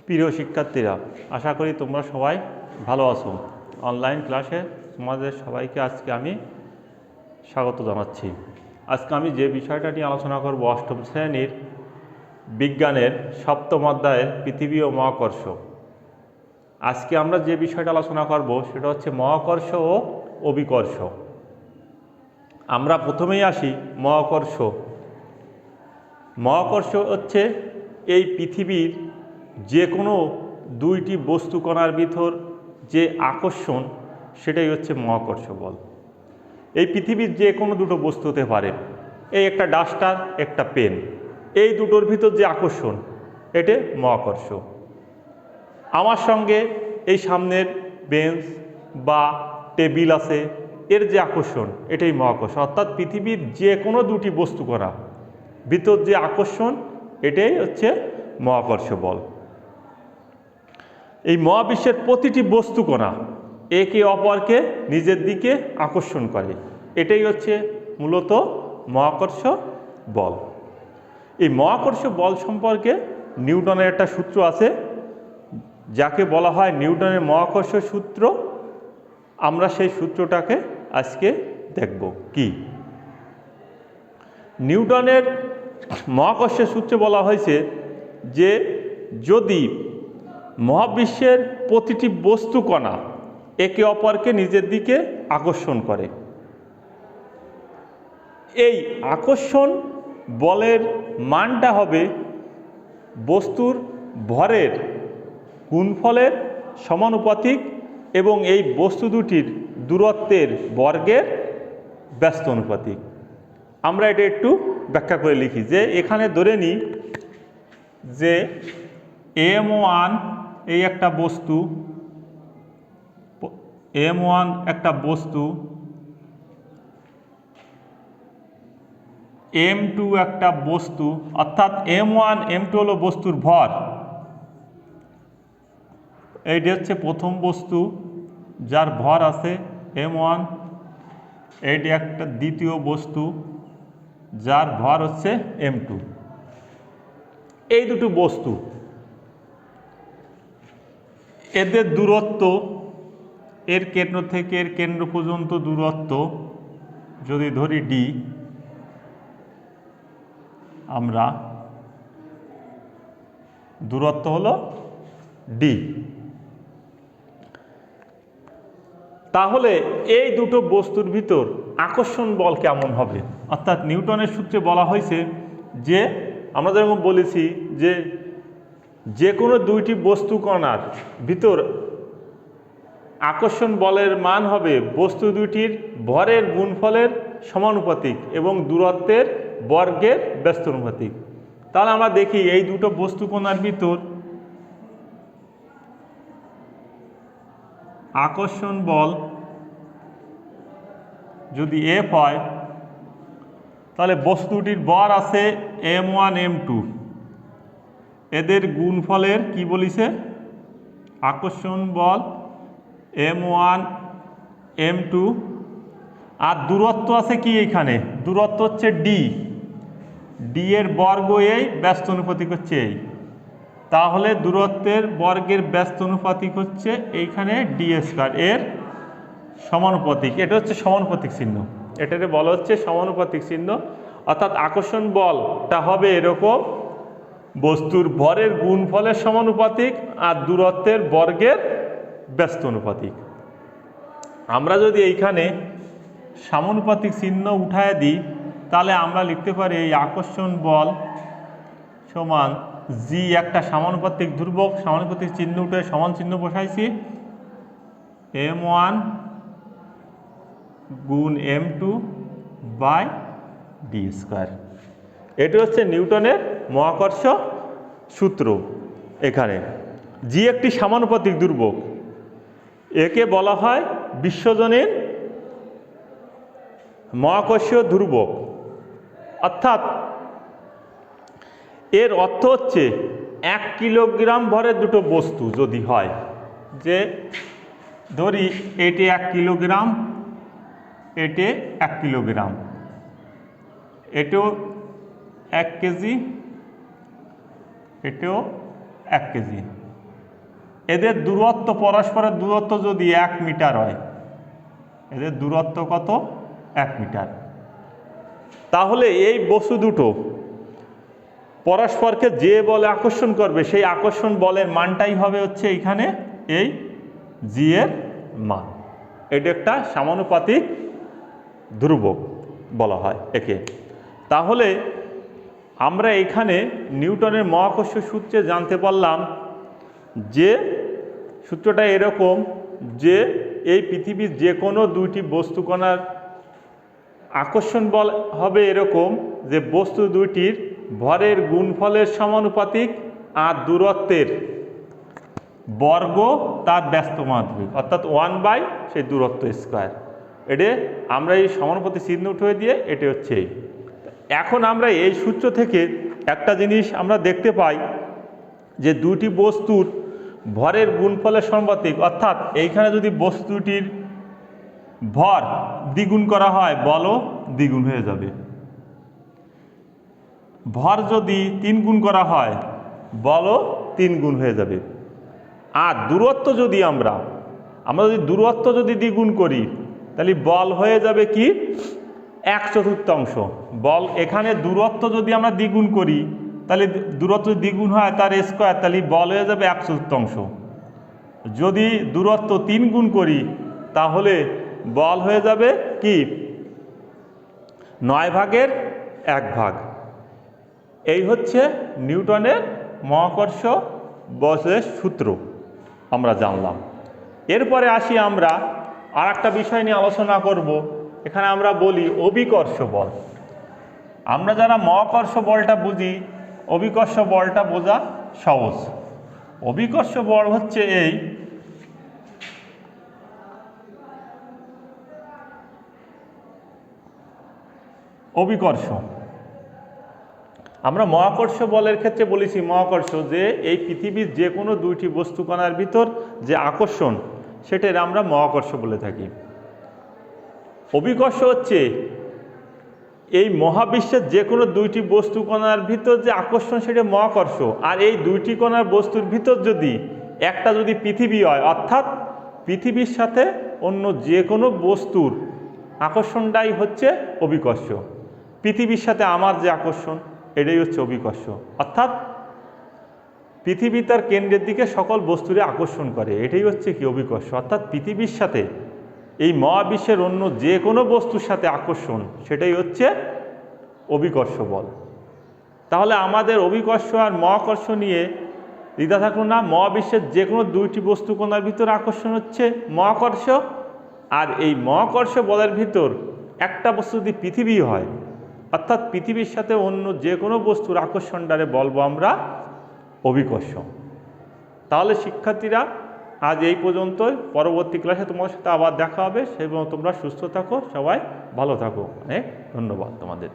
প্রিয় শিক্ষার্থীরা, আশা করি তোমরা সবাই ভালো আছো। অনলাইন ক্লাসে তোমাদের সবাইকে আজকে আমি স্বাগত জানাচ্ছি। আজকে আমি যে বিষয়টা নিয়ে আলোচনা করব, অষ্টম শ্রেণীর বিজ্ঞানের সপ্তম অধ্যায়ের পৃথিবী ও মহাকর্ষ। আজকে আমরা যে বিষয়টা আলোচনা করব সেটা হচ্ছে মহাকর্ষ ও অভিকর্ষ। আমরা প্রথমেই আসি মহাকর্ষ। মহাকর্ষ হচ্ছে এই পৃথিবীর যে কোনো দুইটি বস্তু কণার ভিতর যে আকর্ষণ, সেটাই হচ্ছে মহাকর্ষ বল। এই পৃথিবীর যে কোনো দুটো বস্তু হতে পারে, এই একটা ডাস্টার একটা পেন, এই দুটোর ভিতর যে আকর্ষণ, এটা মহাকর্ষ। আমার সঙ্গে এই সামনের বেঞ্চ বা টেবিল আছে, এর যে আকর্ষণ, এটাই মহাকর্ষ। অর্থাৎ পৃথিবীর যে কোনো দুটি বস্তু কণা ভিতর যে আকর্ষণ, এটাই হচ্ছে মহাকর্ষ বল। এই মহাবিশ্বের প্রতিটি বস্তু কণা একে অপরকে নিজের দিকে আকর্ষণ করে, এটাই হচ্ছে মূলত মহাকর্ষ বল। এই মহাকর্ষ বল সম্পর্কে নিউটনের একটা সূত্র আছে, যাকে বলা হয় নিউটনের মহাকর্ষ সূত্র। আমরা সেই সূত্রটাকে আজকে দেখব। কি নিউটনের মহাকর্ষের সূত্রে বলা হয়েছে যে যদি মহাবিশ্বের প্রতিটি বস্তু কণা একে অপরকে নিজের দিকে আকর্ষণ করে, এই আকর্ষণ বলের মানটা হবে বস্তুর ভরের গুণফলের সমানুপাতিক এবং এই বস্তু দুটির দূরত্বের বর্গের ব্যস্ত অনুপাতিক। আমরা এটা একটু ব্যাখ্যা করে লিখি যে এখানে ধরে নিই যে M1 এই একটা বস্তু, M1 একটা বস্তু, M2 একটা বস্তু, অর্থাৎ M1 M2 হলো বস্তুর ভর। এইটি হচ্ছে প্রথম বস্তু যার ভর আছে M1, এইটি একটা দ্বিতীয় বস্তু যার ভর হচ্ছে M2। এই দুটো বস্তু, এদের দূরত্ব, এর কেন্দ্র থেকে এর কেন্দ্র পর্যন্ত দূরত্ব যদি ধরি D, আমরা দূরত্ব হলো D। তাহলে এই দুটো বস্তুর ভিতর আকর্ষণ বল কেমন হবে? অর্থাৎ নিউটনের সূত্রে বলা হয়েছে যে আমরা যেরকম বলেছি যে কোনো দুইটি বস্তু কণার ভিতর আকর্ষণ বলের মান হবে বস্তু দুইটির ভরের গুণফলের সমানুপাতিক এবং দূরত্বের বর্গের ব্যস্ত অনুপাতিক। তাহলে আমরা দেখি এই দুটো বস্তু কণার ভিতর আকর্ষণ বল যদি F হয়, তাহলে বস্তুটির ভর আছে M1 M2, এদের গুণফলের কি বলিছে আকর্ষণ বল M1 M2, আর দূরত্ব আছে কি এখানে, দূরত্ব হচ্ছে D, D এর বর্গ এই, ব্যস্ত অনুপাতিক হচ্ছে এই। তাহলে দূরত্বের বর্গের ব্যস্ত অনুপাতিক হচ্ছে এইখানে D², এর সমানুপাতিক। এটা হচ্ছে সমানুপাতিক চিহ্ন, এটাকে বলা হচ্ছে সমানুপাতিক চিহ্ন। অর্থাৎ আকর্ষণ বলটা হবে এরকম, বস্তুর ভরের গুণফলের সমানুপাতিক আর দূরত্বের বর্গের ব্যস্ত অনুপাতিক। আমরা যদি এইখানে সমানুপাতিক চিহ্ন উঠায় দিই, তাহলে আমরা লিখতে পারি এই আকর্ষণ বল সমান G, একটা সমানুপাতিক ধ্রুবক, সমানুপাতিক চিহ্ন উঠে সমান চিহ্ন বসাইছি, M1 গুণ M2 বাই D²। এটি হচ্ছে নিউটনের মহাকর্ষ সূত্র। এখানে G একটি সমানুপাতিক ধ্রুবক, একে বলা হয় বিশ্বজনীন মহাকর্ষীয় ধ্রুবক। অর্থাৎ এর অর্থ হচ্ছে 1 কিলোগ্রাম ভরের দুটো বস্তু যদি হয়, যে ধরি এটি 1 কিলোগ্রাম, এটি 1 কিলোগ্রাম, এটাও 1 কেজি, এটাও 1 কেজি, এদের দূরত্ব, পরস্পরের দূরত্ব যদি 1 মিটার হয়, এদের দূরত্ব কত? 1 মিটার। তাহলে এই বস্তু দুটো পরস্পরকে যে বলে আকর্ষণ করবে সেই আকর্ষণ বলের মানটাই হবে হচ্ছে এইখানে এই জি এর মান। এটা একটা সমানুপাতিক ধ্রুবক বলা হয় একে। তাহলে আমরা এখানে নিউটনের মহাকর্ষ সূত্রে জানতে পারলাম যে সূত্রটা এরকম যে এই পৃথিবীর যে কোনো দুইটি বস্তুকণার আকর্ষণ বল হবে এরকম যে বস্তু দুইটির ভরের গুণফলের সমানুপাতিক আর দূরত্বের বর্গ তার ব্যস্ত মাধ্যমিক, অর্থাৎ 1/, সেই দূরত্ব স্কোয়ার। এটা আমরা এই সমানুপাতিক চিহ্ন উঠিয়ে দিয়ে এটা হচ্ছে এই। এখন আমরা এই সূত্র থেকে একটা জিনিস আমরা দেখতে পাই যে দুটি বস্তুর ভরের গুণফলের সমানুপাতিক, অর্থাৎ এইখানে যদি বস্তুটির ভর দ্বিগুণ করা হয় বলও দ্বিগুণ হয়ে যাবে, ভর যদি 3 গুণ করা হয় বলও 3 গুণ হয়ে যাবে। আর দূরত্ব যদি আমরা যদি দূরত্ব যদি দ্বিগুণ করি তাহলে বল হয়ে যাবে কি 1/4। বল এখানে দূরত্ব যদি আমরা দ্বিগুণ করি তাহলে দূরত্ব দ্বিগুণ হয় তার স্কোয়ার, তাহলে বল হয়ে যাবে 1/4। যদি দূরত্ব 3 গুণ করি তাহলে বল হয়ে যাবে কি 9/1। এই হচ্ছে নিউটনের মহাকর্ষ বলের সূত্র আমরা জানলাম। এরপরে আসি আমরা আর একটা বিষয় নিয়ে আলোচনা করব। এখানে আমরা বলি অভিকর্ষ বল। আমরা যারা মহাকর্ষ বলটা বুঝি, অভিকর্ষ বলটা বোঝা সহজ। অভিকর্ষ বল হচ্ছে এই অভিকর্ষ। আমরা মহাকর্ষ বলের ক্ষেত্রে বলেছি মহাকর্ষ যে এই পৃথিবীর যে কোনো দুইটি বস্তুকণার ভিতর যে আকর্ষণ সেটার আমরা মহাকর্ষ বলে থাকি। অভিকর্ষ হচ্ছে এই মহাবিশ্বের যে কোনো দুইটি বস্তুকণার ভিতর যে আকর্ষণ সেটা মহাকর্ষ। আর এই দুইটি কণার বস্তুর ভিতর যদি একটা যদি পৃথিবী হয়, অর্থাৎ পৃথিবীর সাথে অন্য যে কোনো বস্তুর আকর্ষণটাই হচ্ছে অভিকর্ষ। পৃথিবীর সাথে আমার যে আকর্ষণ এটাই হচ্ছে অভিকর্ষ, অর্থাৎ পৃথিবী তার কেন্দ্রের দিকে সকল বস্তুরে আকর্ষণ করে, এটাই হচ্ছে কি অভিকর্ষ। অর্থাৎ পৃথিবীর সাথে এই মহাবিশ্বের অন্য যে কোনো বস্তুর সাথে আকর্ষণ সেটাই হচ্ছে অভিকর্ষ বল। তাহলে আমাদের অভিকর্ষ আর মহাকর্ষ নিয়ে দ্বিধা থাকলো না। মহাবিশ্বের যে কোনো দুইটি বস্তুকণার ভিতর আকর্ষণ হচ্ছে মহাকর্ষ, আর এই মহাকর্ষ বলের ভিতর একটা বস্তু যদি পৃথিবী হয়, অর্থাৎ পৃথিবীর সাথে অন্য যে কোনো বস্তুর আকর্ষণটারে বলবো আমরা অভিকর্ষ। তাহলে শিক্ষার্থীরা আজ এই পর্যন্তই। পরবর্তী ক্লাসে তোমার সাথে আবার দেখা হবে। সেই পর্যন্ত তোমরা সুস্থ থাকো, সবাই ভালো থাকো। অনেক ধন্যবাদ তোমাদের।